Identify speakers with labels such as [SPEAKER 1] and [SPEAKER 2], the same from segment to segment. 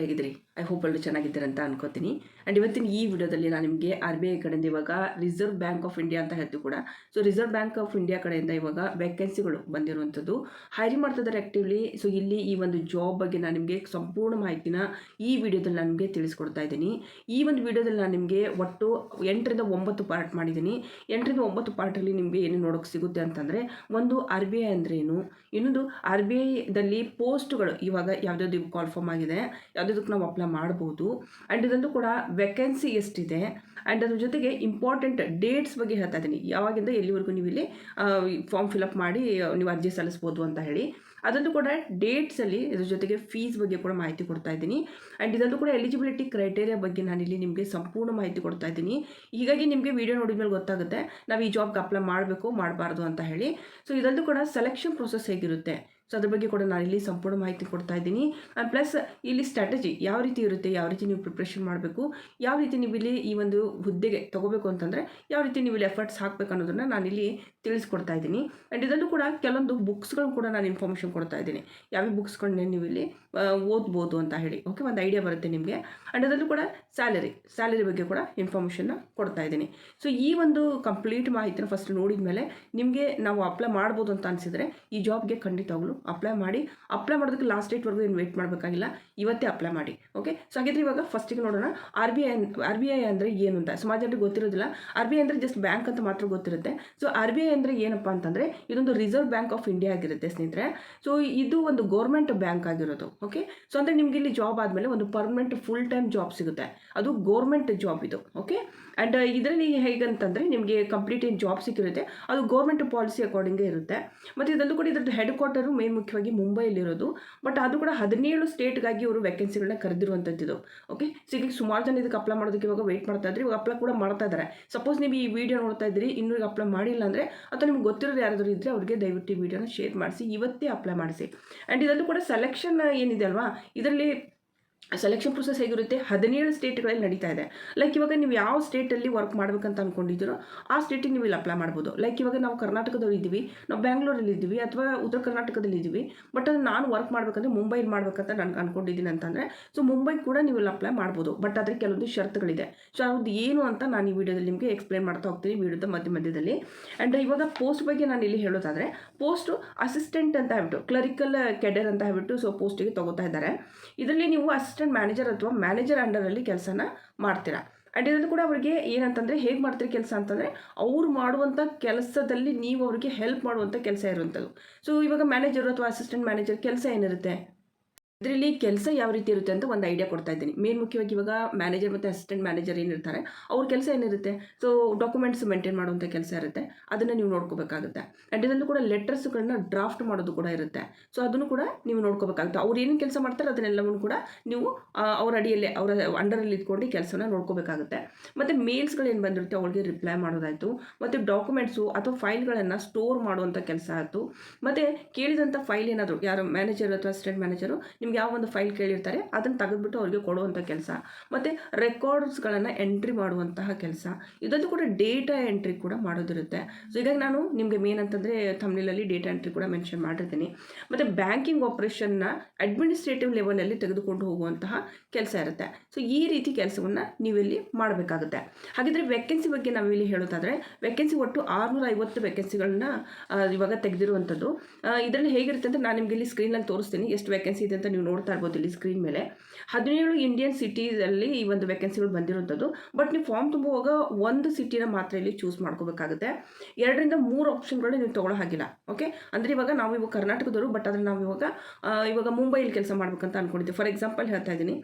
[SPEAKER 1] ಹೇಗಿದ್ರಿ? I hope ಎಲ್ಲರೂ ಚೆನ್ನಾಗಿದ್ದೀರ ಅಂತ ಅನ್ಕೋತೀನಿ. ಆ್ಯಂಡ್ ಇವತ್ತಿನ ಈ ವಿಡಿಯೋದಲ್ಲಿ ನಾನು ನಿಮಗೆ RBI ಕಡೆಯಿಂದ ಇವಾಗ ರಿಸರ್ವ್ ಬ್ಯಾಂಕ್ ಆಫ್ ಇಂಡಿಯಾ ಅಂತ ಹೇಳ್ತೀವಿ ಕೂಡ. So reserve bank of India ಕಡೆಯಿಂದ ಇವಾಗ ವೇಕೆನ್ಸಿಗಳು ಬಂದಿರುವಂಥದ್ದು ಹೈರಿಂಗ್ ಮಾಡ್ತಿದ್ದಾರೆ ಆ್ಯಕ್ಟಿವ್ಲಿ. ಸೊ ಇಲ್ಲಿ ಈ ಒಂದು ಜಾಬ್ ಬಗ್ಗೆ ನಾನು ನಿಮಗೆ ಸಂಪೂರ್ಣ ಮಾಹಿತಿನ ಈ ವಿಡಿಯೋದಲ್ಲಿ ನಾನು ನಿಮಗೆ ತಿಳಿಸ್ಕೊಡ್ತಾ ಇದ್ದೀನಿ. ಈ ಒಂದು ವಿಡಿಯೋದಲ್ಲಿ ನಾನು ನಿಮಗೆ ಒಟ್ಟು 8ರಿಂದ 9 ಪಾರ್ಟ್ ಮಾಡಿದ್ದೀನಿ. 8ರಿಂದ 9 ಪಾರ್ಟಲ್ಲಿ ನಿಮಗೆ ಏನು ನೋಡೋಕ್ಕೆ ಸಿಗುತ್ತೆ ಅಂತಂದರೆ, ಒಂದು RBI ಅಂದರೆ ಏನು, ಇನ್ನೊಂದು RBIದಲ್ಲಿ ಪೋಸ್ಟ್ಗಳು ಇವಾಗ ಯಾವುದಾದ್ರು ಕಾಲ್ಫಾರ್ಮ್ ಆಗಿದೆ, ಯಾವುದಕ್ಕೆ ನಾವು ಅಪ್ಲೈ ಮಾಡ್ಬೋದು, ಆ್ಯಂಡ್ ಇದೊಂದು ಕೂಡ ವೇಕೆನ್ಸಿ ಎಷ್ಟಿದೆ, ಆ್ಯಂಡ್ ಅದ್ರ ಜೊತೆಗೆ ಇಂಪಾರ್ಟೆಂಟ್ ಡೇಟ್ಸ್ ಬಗ್ಗೆ ಹೇಳ್ತಾ ಇದ್ದೀನಿ. ಯಾವಾಗಿಂದ ಎಲ್ಲಿವರೆಗೂ ನೀವು ಇಲ್ಲಿ ಫಾರ್ಮ್ ಫಿಲಪ್ ಮಾಡಿ ನೀವು ಅರ್ಜಿ ಸಲ್ಲಿಸ್ಬೋದು ಅಂತ ಹೇಳಿ. ಅದೊಂದು ಕೂಡ ಡೇಟ್ಸಲ್ಲಿ ಇದ್ರ ಜೊತೆಗೆ ಫೀಸ್ ಬಗ್ಗೆ ಕೂಡ ಮಾಹಿತಿ ಕೊಡ್ತಾ ಇದ್ದೀನಿ. ಆ್ಯಂಡ್ ಇದೊಂದು ಕೂಡ ಎಲಿಜಿಬಿಲಿಟಿ ಕ್ರೈಟೇರಿಯಾ ಬಗ್ಗೆ ನಾನಿಲ್ಲಿ ನಿಮಗೆ ಸಂಪೂರ್ಣ ಮಾಹಿತಿ ಕೊಡ್ತಾ ಇದ್ದೀನಿ. ಹೀಗಾಗಿ ನಿಮಗೆ ವಿಡಿಯೋ ನೋಡಿದ ಮೇಲೆ ಗೊತ್ತಾಗುತ್ತೆ ನಾವು ಈ ಜಾಬ್ಗೆ ಅಪ್ಲೈ ಮಾಡಬೇಕು ಮಾಡಬಾರ್ದು ಅಂತ ಹೇಳಿ. ಸೊ ಇದೊಂದು ಕೂಡ ಸೆಲೆಕ್ಷನ್ ಪ್ರೊಸೆಸ್ ಹೇಗಿರುತ್ತೆ, ಸೊ ಅದ್ರ ಬಗ್ಗೆ ಕೂಡ ನಾನು ಇಲ್ಲಿ ಸಂಪೂರ್ಣ ಮಾಹಿತಿ ಕೊಡ್ತಾ ಇದ್ದೀನಿ. ಆ್ಯಂಡ್ ಪ್ಲಸ್ ಇಲ್ಲಿ ಸ್ಟ್ರಾಟಜಿ ಯಾವ ರೀತಿ ಇರುತ್ತೆ, ಯಾವ ರೀತಿ ನೀವು ಪ್ರಿಪ್ರೇಷನ್ ಮಾಡಬೇಕು, ಯಾವ ರೀತಿ ನೀವು ಇಲ್ಲಿ ಈ ಒಂದು ಹುದ್ದೆಗೆ ತೊಗೋಬೇಕು ಅಂತಂದರೆ ಯಾವ ರೀತಿ ನೀವು ಇಲ್ಲಿ ಎಫರ್ಟ್ಸ್ ಹಾಕಬೇಕು ಅನ್ನೋದನ್ನು ನಾನಿಲ್ಲಿ ತಿಳಿಸ್ಕೊಡ್ತಾ ಇದ್ದೀನಿ. ಆ್ಯಂಡ್ ಇದರಲ್ಲೂ ಕೂಡ ಕೆಲವೊಂದು ಬುಕ್ಸ್ಗಳನ್ನು ಕೂಡ ನಾನು ಇನ್ಫಾರ್ಮೇಷನ್ ಕೊಡ್ತಾ ಇದ್ದೀನಿ, ಯಾವ್ಯಾವ ಬುಕ್ಸ್ಗಳನ್ನ ನೀವು ಇಲ್ಲಿ ಓದ್ಬೋದು ಅಂತ ಹೇಳಿ. ಓಕೆ, ಒಂದು ಐಡಿಯಾ ಬರುತ್ತೆ ನಿಮಗೆ. ಆ್ಯಂಡ್ ಅದರಲ್ಲೂ ಕೂಡ ಸ್ಯಾಲರಿ ಬಗ್ಗೆ ಕೂಡ ಇನ್ಫಾರ್ಮೇಷನ್ನ ಕೊಡ್ತಾ ಇದ್ದೀನಿ. ಸೊ ಈ ಒಂದು ಕಂಪ್ಲೀಟ್ ಮಾಹಿತಿನ ಫಸ್ಟ್ ನೋಡಿದ ಮೇಲೆ ನಿಮಗೆ ನಾವು ಅಪ್ಲೈ ಮಾಡ್ಬೋದು ಅಂತ ಅನಿಸಿದರೆ ಈ ಜಾಬ್ಗೆ ಖಂಡಿತವಾಗ್ಲೂ ಅಪ್ಲೈ ಅಪ್ಲೈ ಮಾಡೋದಕ್ಕೆ ಲಾಸ್ಟ್ ಡೇಟ್ವರೆಗೂ ಏನು ವೇಟ್ ಮಾಡಬೇಕಾಗಿಲ್ಲ, ಇವತ್ತೇ ಅಪ್ಲೈ ಮಾಡಿ. ಓಕೆ, ಸೊ ಹಾಗಿದ್ರೆ ಇವಾಗ ಫಸ್ಟಿಗೆ ನೋಡೋಣ RBI ಅಂದರೆ ಏನು ಅಂತ. ಸುಮಾರು ಜನರಿಗೆ ಗೊತ್ತಿರೋದಿಲ್ಲ. RBI ಅಂದರೆ ಜಸ್ಟ್ ಬ್ಯಾಂಕ್ ಅಂತ ಮಾತ್ರ ಗೊತ್ತಿರುತ್ತೆ. ಸೊ RBI ಅಂದರೆ ಏನಪ್ಪ ಅಂತಂದರೆ ಇದೊಂದು ರಿಸರ್ವ್ ಬ್ಯಾಂಕ್ ಆಫ್ ಇಂಡಿಯಾ ಆಗಿರುತ್ತೆ ಸ್ನೇಹಿತರೆ. ಸೊ ಇದು ಒಂದು ಗೌರ್ಮೆಂಟ್ ಬ್ಯಾಂಕ್ ಆಗಿರೋದು. ಓಕೆ, ಸೊ ಅಂದರೆ ನಿಮಗೆ ಇಲ್ಲಿ ಜಾಬ್ ಆದಮೇಲೆ ಒಂದು ಪರ್ಮನೆಂಟ್ ಫುಲ್ ಟೈಮ್ ಜಾಬ್ ಸಿಗುತ್ತೆ, ಅದು ಗೌರ್ಮೆಂಟ್ ಜಾಬ್ ಇದು. ಓಕೆ, ಆ್ಯಂಡ್ ಇದರಲ್ಲಿ ಹೇಗಂತಂದರೆ ನಿಮಗೆ ಕಂಪ್ಲೀಟ್ ಏನು ಜಾಬ್ ಸಿಕ್ಕಿರುತ್ತೆ ಅದು ಗೌರ್ಮೆಂಟ್ ಪಾಲಿಸಿ ಅಕಾರ್ಡಿಂಗೇ ಇರುತ್ತೆ. ಮತ್ತು ಇದರಲ್ಲೂ ಕೂಡ ಇದ್ರದ್ದು ಹೆಡ್ ಕ್ವಾರ್ಟರು ಮೇನ್ ಮುಖ್ಯವಾಗಿ ಮುಂಬೈಲಿರೋದು. ಬಟ್ ಅದು ಕೂಡ 17 ಸ್ಟೇಟ್ಗಾಗಿ ಅವರು ವೇಕೆನ್ಸಿಗಳನ್ನ ಕರೆದಿರುವಂಥದ್ದು. ಓಕೆ, ಸೊ ಈಗ ಸುಮಾರು ಜನ ಇದಕ್ಕೆ ಅಪ್ಲೈ ಮಾಡೋದಕ್ಕೆ ಇವಾಗ ವೆಯ್ಟ್ ಮಾಡ್ತಾ ಇದ್ದಾರೆ, ಇವಾಗ ಅಪ್ಲೈ ಕೂಡ ಮಾಡ್ತಾ ಇದ್ದಾರೆ. ಸಪೋಸ್ ನೀವು ಈ ವಿಡಿಯೋ ನೋಡ್ತಾ ಇದ್ದೀರಿ, ಇನ್ನೂ ಈಗ ಅಪ್ಲೈ ಮಾಡಿಲ್ಲ ಅಂದರೆ, ಅಥವಾ ನಿಮ್ಗೆ ಗೊತ್ತಿರೋದು ಯಾರಾದರೂ ಇದ್ದರೆ ಅವ್ರಿಗೆ ದಯವಿಟ್ಟು ಈ ವಿಡಿಯೋನ ಶೇರ್ ಮಾಡಿಸಿ, ಇವತ್ತೇ ಅಪ್ಲೈ ಮಾಡಿಸಿ. ಆ್ಯಂಡ್ ಇದರಲ್ಲೂ ಕೂಡ ಸೆಲೆಕ್ಷನ್ ಏನಿದೆ ಅಲ್ವಾ, ಇದರಲ್ಲಿ ಸೆಲೆಕ್ಷನ್ ಪ್ರೊಸೆಸ್ ಹೇಗಿರುತ್ತೆ, 17 ಸ್ಟೇಟ್ಗಳಲ್ಲಿ ನಡೀತಾ ಇದೆ. ಲೈಕ್ ಇವಾಗ ನೀವು ಯಾವ ಸ್ಟೇಟಲ್ಲಿ ವರ್ಕ್ ಮಾಡಬೇಕಂತ ಅಂದ್ಕೊಂಡಿದ್ದೀರೋ ಆ ಸ್ಟೇಟಿಗೆ ನೀವು ಇಲ್ಲಿ ಅಪ್ಲೈ ಮಾಡ್ಬೋದು. ಲೈಕ್ ಇವಾಗ ನಾವು ಕರ್ನಾಟಕದವ್ರು ಇದ್ದೀವಿ, ನಾವು ಬ್ಯಾಂಗ್ಳೂರಲ್ಲಿ ಇದ್ದೀವಿ ಅಥವಾ ಉತ್ತರ ಕರ್ನಾಟಕದಲ್ಲಿ ಇದ್ದೀವಿ, ಬಟ್ ಅದು ನಾನು ವರ್ಕ್ ಮಾಡಬೇಕಂದ್ರೆ ಮುಂಬೈಲಿ ಮಾಡ್ಬೇಕಂತ ನಾನು ಅಂದ್ಕೊಂಡಿದ್ದೀನಿ ಅಂತಂದರೆ, ಸೊ ಮುಂಬೈ ಕೂಡ ನೀವು ಇಲ್ಲಿ ಅಪ್ಲೈ ಮಾಡ್ಬೋದು. ಬಟ್ ಅದಕ್ಕೆ ಕೆಲವೊಂದು ಷರತ್ತುಗಳಿದೆ. ಸೊ ಅದು ಏನು ಅಂತ ನಾನು ಈ ವಿಡಿಯೋದಲ್ಲಿ ನಿಮಗೆ ಎಕ್ಸ್ಪ್ಲೇನ್ ಮಾಡ್ತಾ ಹೋಗ್ತೀನಿ ವಿಡಿಯೋದ ಮಧ್ಯದಲ್ಲಿ. ಆ್ಯಂಡ್ ಇವಾಗ ಪೋಸ್ಟ್ ಬಗ್ಗೆ ನಾನು ಇಲ್ಲಿ ಹೇಳೋದಾದರೆ, ಪೋಸ್ಟು ಅಸಿಸ್ಟೆಂಟ್ ಅಂತ ಹೇಳ್ಬಿಟ್ಟು, ಕ್ಲರಿಕಲ್ ಕೆಡರ್ ಅಂತ ಹೇಳ್ಬಿಟ್ಟು ಸೊ ಪೋಸ್ಟಿಗೆ ತೊಗೋತಾ ಇದ್ದಾರೆ. ಇದರಲ್ಲಿ ನೀವು ಅಸಿಸ್ಟೆಂಟ್ ಮ್ಯಾನೇಜರ್ ಅಥವಾ ಮ್ಯಾನೇಜರ್ ಅಂಡರಲ್ಲಿ ಕೆಲಸನ ಮಾಡ್ತೀರಾ. ಆ್ಯಂಡ್ ಇದನ್ನು ಕೂಡ ಅವರಿಗೆ ಏನಂತಂದರೆ ಹೇಗೆ ಮಾಡ್ತೀರಿ ಕೆಲಸ ಅಂತಂದರೆ, ಅವ್ರು ಮಾಡುವಂಥ ಕೆಲಸದಲ್ಲಿ ನೀವು ಅವರಿಗೆ ಹೆಲ್ಪ್ ಮಾಡುವಂಥ ಕೆಲಸ ಇರುವಂಥದ್ದು. ಸೊ ಇವಾಗ ಮ್ಯಾನೇಜರು ಅಥವಾ ಅಸಿಸ್ಟೆಂಟ್ ಮ್ಯಾನೇಜರ್ ಕೆಲಸ ಏನಿರುತ್ತೆ, ಇದರಲ್ಲಿ ಕೆಲಸ ಯಾವ ರೀತಿ ಇರುತ್ತೆ ಅಂತ ಒಂದು ಐಡಿಯಾ ಕೊಡ್ತಾ ಇದ್ದೀನಿ. ಮೇನ್ ಮುಖ್ಯವಾಗಿ ಇವಾಗ ಮ್ಯಾನೇಜರ್ ಮತ್ತು ಅಸಿಸ್ಟೆಂಟ್ ಮ್ಯಾನೇಜರ್ ಏನಿರ್ತಾರೆ ಅವ್ರ ಕೆಲಸ ಏನಿರುತ್ತೆ, ಸೊ ಡಾಕ್ಯುಮೆಂಟ್ಸ್ ಮೇಂಟೈನ್ ಮಾಡುವಂಥ ಕೆಲಸ ಇರುತ್ತೆ, ಅದನ್ನು ನೀವು ನೋಡ್ಕೋಬೇಕಾಗುತ್ತೆ. ಆ್ಯಂಡ್ ಇದರಲ್ಲೂ ಕೂಡ ಲೆಟರ್ಸ್ಗಳನ್ನ ಡ್ರಾಫ್ಟ್ ಮಾಡೋದು ಕೂಡ ಇರುತ್ತೆ. ಸೊ ಅದನ್ನು ಕೂಡ ನೀವು ನೋಡ್ಕೋಬೇಕಾಗುತ್ತೆ. ಅವ್ರು ಏನೇನು ಕೆಲಸ ಮಾಡ್ತಾರೆ ಅದನ್ನೆಲ್ಲವೂ ಕೂಡ ನೀವು ಅವ್ರ ಅಡಿಯಲ್ಲಿ ಅವರ ಅಂಡರಲ್ಲಿ ಇದ್ಕೊಂಡು ಕೆಲಸನ ನೋಡ್ಕೋಬೇಕಾಗುತ್ತೆ. ಮತ್ತು ಮೇಲ್ಸ್ಗಳೇನು ಬಂದಿರುತ್ತೆ ಅವ್ರಿಗೆ ರಿಪ್ಲೈ ಮಾಡೋದಾಯಿತು, ಮತ್ತು ಡಾಕ್ಯುಮೆಂಟ್ಸು ಅಥವಾ ಫೈಲ್ಗಳನ್ನು ಸ್ಟೋರ್ ಮಾಡುವಂಥ ಕೆಲಸ ಆಯಿತು. ಮತ್ತು ಕೇಳಿದಂಥ ಫೈಲ್ ಏನಾದರೂ ಯಾರು ಮ್ಯಾನೇಜರ್ ಅಥವಾ ಅಸಿಸ್ಟೆಂಟ್ ಮ್ಯಾನೇಜರು ಯಾವ ಒಂದು ಫೈಲ್ ಕೇಳಿರ್ತಾರೆ ಅದನ್ನು ತೆಗೆದುಬಿಟ್ಟು ಅವರಿಗೆ ಕೊಡುವಂಥ ಕೆಲಸ, ಮತ್ತು ರೆಕಾರ್ಡ್ಸ್ಗಳನ್ನು ಎಂಟ್ರಿ ಮಾಡುವಂತಹ ಕೆಲಸ, ಇದೊಂದು ಕೂಡ ಡೇಟಾ ಎಂಟ್ರಿ ಕೂಡ ಮಾಡೋದಿರುತ್ತೆ. ಸೊ ಹೀಗಾಗಿ ನಾನು ನಿಮಗೆ ಮೇನ್ ಅಂತಂದರೆ ಥಂಬ್ನೇಲಲ್ಲಿ ಡೇಟಾ ಎಂಟ್ರಿ ಕೂಡ ಮೆನ್ಷನ್ ಮಾಡಿರ್ತೀನಿ. ಮತ್ತು ಬ್ಯಾಂಕಿಂಗ್ ಆಪ್ರೇಷನ್ನ ಅಡ್ಮಿನಿಸ್ಟ್ರೇಟಿವ್ ಲೆವೆಲಲ್ಲಿ ತೆಗೆದುಕೊಂಡು ಹೋಗುವಂತಹ ಕೆಲಸ ಇರುತ್ತೆ. ಸೊ ಈ ರೀತಿ ಕೆಲಸವನ್ನು ನೀವಿಲ್ಲಿ ಮಾಡಬೇಕಾಗುತ್ತೆ. ಹಾಗಿದ್ರೆ ವೇಕೆನ್ಸಿ ಬಗ್ಗೆ ನಾವಿಲ್ಲಿ ಹೇಳೋದಾದರೆ, ವೇಕೆನ್ಸಿ ಒಟ್ಟು 650 ವೇಕೆನ್ಸಿಗಳನ್ನ ಇವಾಗ ತೆಗೆದಿರುವಂಥದ್ದು. ಇದರಲ್ಲಿ ಹೇಗಿರುತ್ತೆ ಅಂತ ನಾನು ನಿಮಗೆ ಇಲ್ಲಿ ಸ್ಕ್ರೀನಲ್ಲಿ ತೋರಿಸ್ತೀನಿ ಎಷ್ಟು ವೇಕೆನ್ಸಿ ಇದೆ ಅಂತ ನೀವು ನೋಡ್ತಾ ಇರ್ಬೋದು ಇಲ್ಲಿ ಸ್ಕ್ರೀನ್ ಮೇಲೆ. 17 ಇಂಡಿಯನ್ ಸಿಟೀಸಲ್ಲಿ ಈ ಒಂದು ವೇಕೆನ್ಸಿಗಳು ಬಂದಿರುವಂಥದ್ದು. ಬಟ್ ನೀವು ಫಾರ್ಮ್ ತುಂಬುವಾಗ ಒಂದು ಸಿಟಿನ ಮಾತ್ರ ಇಲ್ಲಿ ಚೂಸ್ ಮಾಡ್ಕೋಬೇಕಾಗುತ್ತೆ. 2ರಿಂದ 3 ಆಪ್ಷನ್ಗಳನ್ನ ನೀವು ತೊಗೊಳ್ಳೋ ಹಾಗಿಲ್ಲ. ಓಕೆ, ಅಂದರೆ ಇವಾಗ ನಾವು ಇವಾಗ ಕರ್ನಾಟಕದವರು, ಬಟ್ ಆದರೆ ನಾವು ಇವಾಗ ಮುಂಬೈಲಿ ಕೆಲಸ ಮಾಡ್ಬೇಕಂತ ಅಂದ್ಕೊಂಡಿದ್ದೀವಿ. ಫಾರ್ ಎಕ್ಸಾಂಪಲ್ ಹೇಳ್ತಾ ಇದ್ದೀನಿ.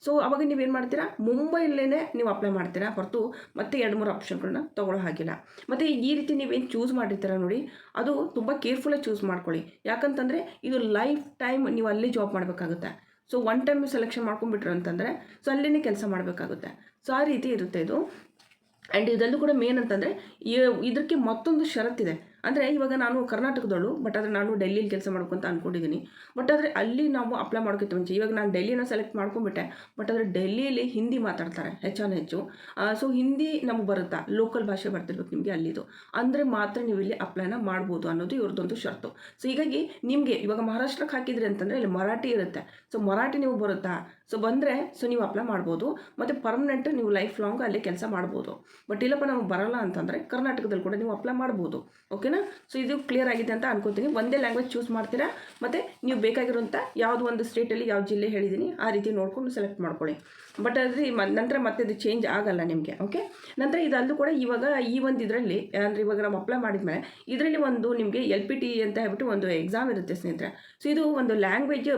[SPEAKER 1] ಸೊ ಅವಾಗ ನೀವೇನು ಮಾಡ್ತೀರಾ, ಮುಂಬೈಲೇ ನೀವು ಅಪ್ಲೈ ಮಾಡ್ತೀರಾ ಹೊರತು ಮತ್ತೆ 2-3 ಆಪ್ಷನ್ಗಳನ್ನ ತೊಗೊಳ್ಳೋ ಹಾಗಿಲ್ಲ. ಮತ್ತು ಈ ರೀತಿ ನೀವೇನು ಚೂಸ್ ಮಾಡಿರ್ತೀರ ನೋಡಿ, ಅದು ತುಂಬ ಕೇರ್ಫುಲ್ಲಾಗಿ ಚೂಸ್ ಮಾಡ್ಕೊಳ್ಳಿ. ಯಾಕಂತಂದರೆ ಇದು ಲೈಫ್ ಟೈಮ್ ನೀವು ಅಲ್ಲೇ ಜಾಬ್ ಮಾಡಬೇಕಾಗುತ್ತೆ. ಸೊ ಒನ್ ಟೈಮ್ ಸೆಲೆಕ್ಷನ್ ಮಾಡ್ಕೊಂಡ್ಬಿಟ್ರು ಅಂತಂದರೆ ಸೊ ಅಲ್ಲೇ ಕೆಲಸ ಮಾಡಬೇಕಾಗುತ್ತೆ. ಸೊ ಆ ರೀತಿ ಇರುತ್ತೆ ಇದು. ಆ್ಯಂಡ್ ಇದರಲ್ಲೂ ಕೂಡ ಮೇನ್ ಅಂತಂದರೆ ಇದಕ್ಕೆ ಮತ್ತೊಂದು ಷರತ್ತಿದೆ. ಅಂದರೆ ಇವಾಗ ನಾನು ಕರ್ನಾಟಕದವಳು, ಬಟ್ ಆದರೆ ನಾನು ಡೆಲ್ಲಿಲಿ ಕೆಲಸ ಮಾಡಬೇಕು ಅಂತ ಅಂದ್ಕೊಂಡಿದ್ದೀನಿ. ಬಟ್ ಆದರೆ ಅಲ್ಲಿ ನಾವು ಅಪ್ಲೈ ಮಾಡೋಕ್ಕಿಂತ ಮುಂಚೆ ಇವಾಗ ನಾನು ಡೆಲ್ಲಿನ ಸೆಲೆಕ್ಟ್ ಮಾಡ್ಕೊಂಡ್ಬಿಟ್ಟೆ, ಬಟ್ ಆದರೆ ಡೆಲ್ಲಿಯಲ್ಲಿ ಹಿಂದಿ ಮಾತಾಡ್ತಾರೆ ಹೆಚ್ಚು. ಸೊ ಹಿಂದಿ ನಮಗೆ ಬರುತ್ತಾ, ಲೋಕಲ್ ಭಾಷೆ ಬರ್ತಿರ್ಬೇಕು ನಿಮಗೆ ಅಲ್ಲಿದು, ಅಂದರೆ ಮಾತ್ರ ನೀವು ಇಲ್ಲಿ ಅಪ್ಲೈನ ಮಾಡ್ಬೋದು ಅನ್ನೋದು ಇವ್ರದ್ದೊಂದು ಷರತ್ತು. ಸೊ ಹೀಗಾಗಿ ನಿಮಗೆ ಇವಾಗ ಮಹಾರಾಷ್ಟ್ರಕ್ಕೆ ಹಾಕಿದ್ರಿ ಅಂತಂದರೆ ಇಲ್ಲಿ ಮರಾಠಿ ಇರುತ್ತೆ. ಸೊ ಮರಾಠಿ ನೀವು ಬರುತ್ತಾ, ಸೊ ಬಂದರೆ ಸೊ ನೀವು ಅಪ್ಲೈ ಮಾಡ್ಬೋದು, ಮತ್ತು ಪರ್ಮನೆಂಟ್ ನೀವು ಲೈಫ್ ಲಾಂಗ್ ಅಲ್ಲೇ ಕೆಲಸ ಮಾಡ್ಬೋದು. ಬಟ್ ಇಲ್ಲಪ್ಪ ನಮಗೆ ಬರಲ್ಲ ಅಂತಂದರೆ ಕರ್ನಾಟಕದಲ್ಲಿ ಕೂಡ ನೀವು ಅಪ್ಲೈ ಮಾಡ್ಬೋದು. ಓಕೆನಾ? ಸೊ ಇದು ಕ್ಲಿಯರ್ ಆಗಿದೆ ಅಂತ ಅನ್ಕೋತೀನಿ. ಒಂದೇ ಲ್ಯಾಂಗ್ವೇಜ್ ಚೂಸ್ ಮಾಡ್ತೀರಾ, ಮತ್ತು ನೀವು ಬೇಕಾಗಿರುವಂಥ ಯಾವುದು ಒಂದು ಸ್ಟೇಟಲ್ಲಿ ಯಾವ ಜಿಲ್ಲೆ ಹೇಳಿದ್ದೀನಿ ಆ ರೀತಿ ನೋಡಿಕೊಂಡು ಸೆಲೆಕ್ಟ್ ಮಾಡ್ಕೊಳ್ಳಿ. ಬಟ್ ಅದ್ರ ನಂತರ ಮತ್ತೆ ಅದು ಚೇಂಜ್ ಆಗಲ್ಲ ನಿಮಗೆ. ಓಕೆ, ನಂತರ ಇದಲ್ಲೂ ಕೂಡ ಇವಾಗ ಈ ಒಂದು ಇದರಲ್ಲಿ ಅಂದರೆ ಇವಾಗ ನಾವು ಅಪ್ಲೈ ಮಾಡಿದ್ಮೇಲೆ ಇದರಲ್ಲಿ ಒಂದು ನಿಮಗೆ LPT ಅಂತ ಹೇಳ್ಬಿಟ್ಟು ಒಂದು ಎಕ್ಸಾಮ್ ಇರುತ್ತೆ ಸ್ನೇಹಿತರೆ. ಸೊ ಇದು ಒಂದು ಲ್ಯಾಂಗ್ವೇಜ್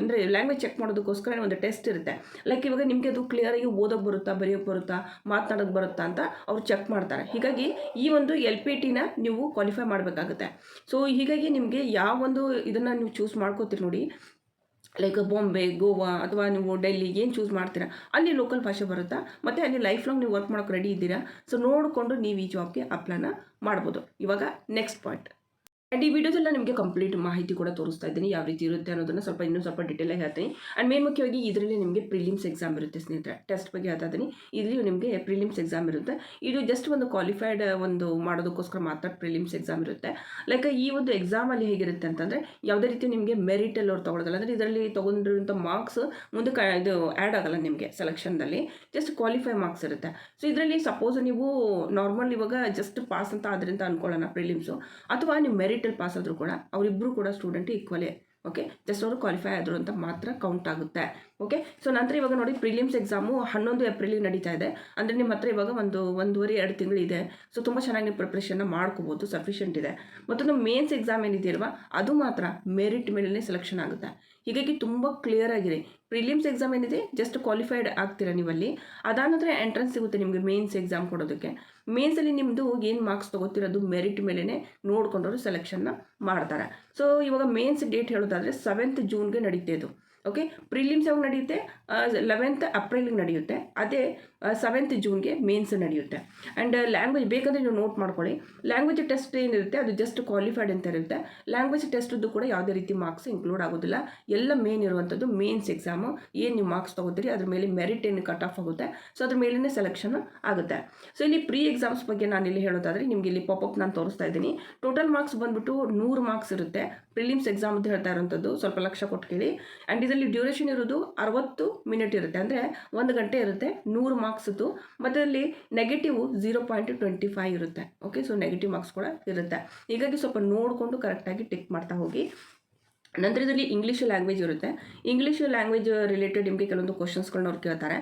[SPEAKER 1] ಅಂದರೆ ಲ್ಯಾಂಗ್ವೇಜ್ ಚೆಕ್ ಮಾಡೋದಕ್ಕೋಸ್ಕರ ಒಂದು ಟೆಸ್ಟ್ ಇರುತ್ತೆ. ಲೈಕ್ ಇವಾಗ ನಿಮಗೆ ಅದು ಕ್ಲಿಯರಾಗಿ ಓದೋಕ್ಕೆ ಬರುತ್ತಾ, ಬರೆಯೋಕ್ಕೆ ಬರುತ್ತಾ, ಮಾತನಾಡೋಕ್ಕೆ ಬರುತ್ತಾ ಅಂತ ಅವ್ರು ಚೆಕ್ ಮಾಡ್ತಾರೆ. ಹೀಗಾಗಿ ಈ ಒಂದು LPTನ ನೀವು ಕ್ವಾಲಿಫೈ ಮಾಡಬೇಕಾಗುತ್ತೆ. ಸೊ ಹೀಗಾಗಿ ನಿಮಗೆ ಯಾವ ಒಂದು ಇದನ್ನು ನೀವು ಚೂಸ್ ಮಾಡ್ಕೋತೀರಿ ನೋಡಿ, ಲೈಕ್ ಬಾಂಬೆ, ಗೋವಾ ಅಥವಾ ನೀವು ಡೆಲ್ಲಿ ಏನು ಚೂಸ್ ಮಾಡ್ತೀರಾ ಅಲ್ಲಿ ಲೋಕಲ್ ಭಾಷೆ ಬರುತ್ತಾ, ಮತ್ತು ಅಲ್ಲಿ ಲೈಫ್ ಲಾಂಗ್ ನೀವು ವರ್ಕ್ ಮಾಡೋಕ್ಕೆ ರೆಡಿ ಇದ್ದೀರಾ. ಸೊ ನೋಡಿಕೊಂಡು ನೀವು ಈ ಜಾಬ್ಗೆ ಅಪ್ಲೈನ ಮಾಡ್ಬೋದು. ಇವಾಗ ನೆಕ್ಸ್ಟ್ ಪಾಯಿಂಟ್, ಆ್ಯಂಡ್ ಈ ವಿಡಿಯೋದಲ್ಲ ನಿಮಗೆ ಕಂಪ್ಲೀಟ್ ಮಾಹಿತಿ ಕೂಡ ತೋರಿಸ್ತಾ ಇದ್ದೀನಿ ಯಾವ ರೀತಿ ಇರುತ್ತೆ ಅನ್ನೋದನ್ನು ಇನ್ನೂ ಸ್ವಲ್ಪ ಡೀಟೇಲಾಗಿ ಹೇಳ್ತೀನಿ. ಆ್ಯಂಡ್ ಮೇನ್ ಮುಖ್ಯವಾಗಿ ಇದರಲ್ಲಿ ನಿಮಗೆ ಪ್ರಿಲಿಮ್ಸ್ ಎಕ್ಸಾಮ್ ಇರುತ್ತೆ ಸ್ನೇಹಿತರೆ. ಟೆಸ್ಟ್ ಬಗ್ಗೆ ಹೇಳ್ತಾ ಇದ್ದೀನಿ. ಇದರಲ್ಲಿ ನಿಮಗೆ ಪ್ರಿಲಿಮ್ಸ್ ಎಕ್ಸಾಮ್ ಇರುತ್ತೆ. ಇದು ಜಸ್ಟ್ ಒಂದು ಕ್ವಾಲಿಫೈಡ್ ಒಂದು ಮಾಡೋದಕ್ಕೋಸ್ಕರ ಮಾತ್ರ ಪ್ರಿಲಿಮ್ಸ್ ಎಕ್ಸಾಮ್ ಇರುತ್ತೆ. ಲೈಕ್ ಈ ಒಂದು ಎಕ್ಸಾಮಲ್ಲಿ ಹೇಗಿರುತ್ತೆ ಅಂತಂದರೆ ಯಾವುದೇ ರೀತಿ ನಿಮಗೆ ಮೆರಿಟಲ್ಲಿ ಅವ್ರು ತೊಗೊಳೋದಲ್ಲ. ಅಂದರೆ ಇದರಲ್ಲಿ ತೊಗೊಂಡಿರುವಂಥ ಮಾರ್ಕ್ಸ್ ಮುಂದೆ ಇದು ಆ್ಯಡ್ ಆಗಲ್ಲ ನಿಮಗೆ ಸೆಲೆಕ್ಷನ್ದಲ್ಲಿ, ಜಸ್ಟ್ ಕ್ವಾಲಿಫೈ ಮಾರ್ಕ್ಸ್ ಇರುತ್ತೆ. ಸೊ ಇದರಲ್ಲಿ ಸಪೋಸ್ ನೀವು ನಾರ್ಮಲ್ ಇವಾಗ ಜಸ್ಟ್ ಪಾಸ್ ಅಂತ ಆದ್ರಿಂದ ಅಂದ್ಕೊಳ್ಳೋಣ ಪ್ರಿಲಿಮ್ಸು, ಅಥವಾ ನೀವು ಮೆರಿಟ್ ಪಾಸ್ ಆದರೂ ಕೂಡ ಅವರಿಬ್ಬರು ಕೂಡ ಸ್ಟೂಡೆಂಟ್ ಈಕ್ವಲೇ. ಓಕೆ, ಜಸ್ಟ್ ಅವರು ಕ್ವಾಲಿಫೈ ಆದರು ಅಂತ ಮಾತ್ರ ಕೌಂಟ್ ಆಗುತ್ತೆ. ಓಕೆ, ಸೊ ನಂತರ ಇವಾಗ ನೋಡಿ ಪ್ರಿಲಿಮ್ಸ್ ಎಕ್ಸಾಮು 11 ಏಪ್ರಿಲಿಗೆ ನಡೀತಾ ಇದೆ. ಅಂದರೆ ನಿಮ್ಮ ಹತ್ರ ಇವಾಗ ಒಂದು 1.5-2 ತಿಂಗಳಿದೆ. ಸೊ ತುಂಬ ಚೆನ್ನಾಗಿ ನೀವು ಪ್ರಿಪ್ರೇಷನ್ನ ಮಾಡ್ಕೋಬೋದು, ಸಫಿಷಿಯೆಂಟ್ ಇದೆ. ಮತ್ತೊಂದು ಮೇನ್ಸ್ ಎಕ್ಸಾಮ್ ಏನಿದೆಯಲ್ವಾ ಅದು ಮಾತ್ರ ಮೆರಿಟ್ ಮೇಲೇ ಸೆಲೆಕ್ಷನ್ ಆಗುತ್ತೆ. ಹೀಗಾಗಿ ತುಂಬ ಕ್ಲಿಯರ್ ಆಗಿದೆ. ಪ್ರಿಲಿಮ್ಸ್ ಎಕ್ಸಾಮ್ ಏನಿದೆ ಜಸ್ಟ್ ಕ್ವಾಲಿಫೈಡ್ ಆಗ್ತೀರಾ ನೀವಲ್ಲಿ, ಅದಾದ ನಂತರ ಎಂಟ್ರೆನ್ಸ್ ಸಿಗುತ್ತೆ ನಿಮಗೆ ಮೇನ್ಸ್ ಎಕ್ಸಾಮ್ ಕೊಡೋದಕ್ಕೆ. ಮೇನ್ಸಲ್ಲಿ ನಿಮ್ಮದು ಏನು ಮಾರ್ಕ್ಸ್ ತೊಗೋತಿರೋದು ಮೆರಿಟ್ ಮೇಲೇ ನೋಡ್ಕೊಂಡವರು ಸೆಲೆಕ್ಷನ್ನ ಮಾಡ್ತಾರೆ. ಸೊ ಇವಾಗ ಮೇನ್ಸ್ ಡೇಟ್ ಹೇಳೋದಾದರೆ 7th ಜೂನ್ಗೆ ನಡೀತೆ ಇದು. ಓಕೆ, ಪ್ರಿಲಿಮ್ಸ್ ಯಾವಾಗ ನಡೆಯುತ್ತೆ 11th ಏಪ್ರಿಲ್ಗೆ ನಡೆಯುತ್ತೆ. ಅದೇ 7th ಜೂನ್ಗೆ ಮೇನ್ಸ್ ನಡೆಯುತ್ತೆ. ಆ್ಯಂಡ್ ಲ್ಯಾಂಗ್ವೇಜ್ ಬೇಕಂದರೆ ನೀವು ನೋಟ್ ಮಾಡ್ಕೊಳ್ಳಿ. ಲ್ಯಾಂಗ್ವೇಜ್ ಟೆಸ್ಟ್ ಏನಿರುತ್ತೆ ಅದು ಜಸ್ಟ್ ಕ್ವಾಲಿಫೈಡ್ ಅಂತ ಇರುತ್ತೆ. ಲ್ಯಾಂಗ್ವೇಜ್ ಟೆಸ್ಟದ್ದು ಕೂಡ ಯಾವುದೇ ರೀತಿ ಮಾರ್ಕ್ಸ್ ಇನ್ಕ್ಲೂಡ್ ಆಗೋದಿಲ್ಲ. ಎಲ್ಲ ಮೇನ್ ಇರುವಂಥದ್ದು ಮೇನ್ಸ್ ಎಕ್ಸಾಮು. ಏನು ನೀವು ಮಾರ್ಕ್ಸ್ ತೊಗೋತೀರಿ ಅದ್ರ ಮೇಲೆ ಮೆರಿಟ್ ಏನು ಕಟ್ ಆಫ್ ಆಗುತ್ತೆ. ಸೊ ಅದ್ರ ಮೇಲೇ ಸೆಲೆಕ್ಷನ್ ಆಗುತ್ತೆ. ಸೊ ಇಲ್ಲಿ ಪ್ರೀ ಎಕ್ಸಾಮ್ಸ್ ಬಗ್ಗೆ ನಾನು ಇಲ್ಲಿ ಹೇಳೋದಾದರೆ ನಿಮಗೆ ಇಲ್ಲಿ ಪಾಪಪ್ ನಾನು ತೋರಿಸ್ತಾ ಇದ್ದೀನಿ. ಟೋಟಲ್ ಮಾರ್ಕ್ಸ್ ಬಂದುಬಿಟ್ಟು 100 ಮಾರ್ಕ್ಸ್ ಇರುತ್ತೆ. ಪ್ರಿಲಿಮ್ಸ್ ಎಕ್ಸಾಮ್ ಅಂತ ಹೇಳ್ತಾ ಇರೋಂಥದ್ದು ಸ್ವಲ್ಪ ಲಕ್ಷ ಕೊಟ್ಟು ಕೇಳಿ. ಆ್ಯಂಡ್ ಇದರಲ್ಲಿ ಡ್ಯೂರೇಷನ್ ಇರೋದು 60 ಮಿನಿಟ್ ಇರುತ್ತೆ. ಅಂದರೆ 1 ಗಂಟೆ ಇರುತ್ತೆ. 100 ಮಾರ್ಕ್ಸ್ದು. ಮತ್ತು ಅಲ್ಲಿ ನೆಗೆಟಿವ್ 0.25 ಇರುತ್ತೆ. ಓಕೆ, ಸೊ ನೆಗೆಟಿವ್ ಮಾರ್ಕ್ಸ್ ಕೂಡ ಇರುತ್ತೆ. ಹೀಗಾಗಿ ಸ್ವಲ್ಪ ನೋಡಿಕೊಂಡು ಕರೆಕ್ಟಾಗಿ ಟಿಕ್ ಮಾಡ್ತಾ ಹೋಗಿ. ನಂತರ ಇದರಲ್ಲಿ ಇಂಗ್ಲೀಷ್ ಲ್ಯಾಂಗ್ವೇಜ್ ಇರುತ್ತೆ. ಇಂಗ್ಲೀಷ್ ಲ್ಯಾಂಗ್ವೇಜ್ ರಿಲೇಟೆಡ್ ನಿಮಗೆ ಕೆಲವೊಂದು ಕ್ವಶನ್ಸ್ಗಳನ್ನ ಅವ್ರು ಕೇಳ್ತಾರೆ.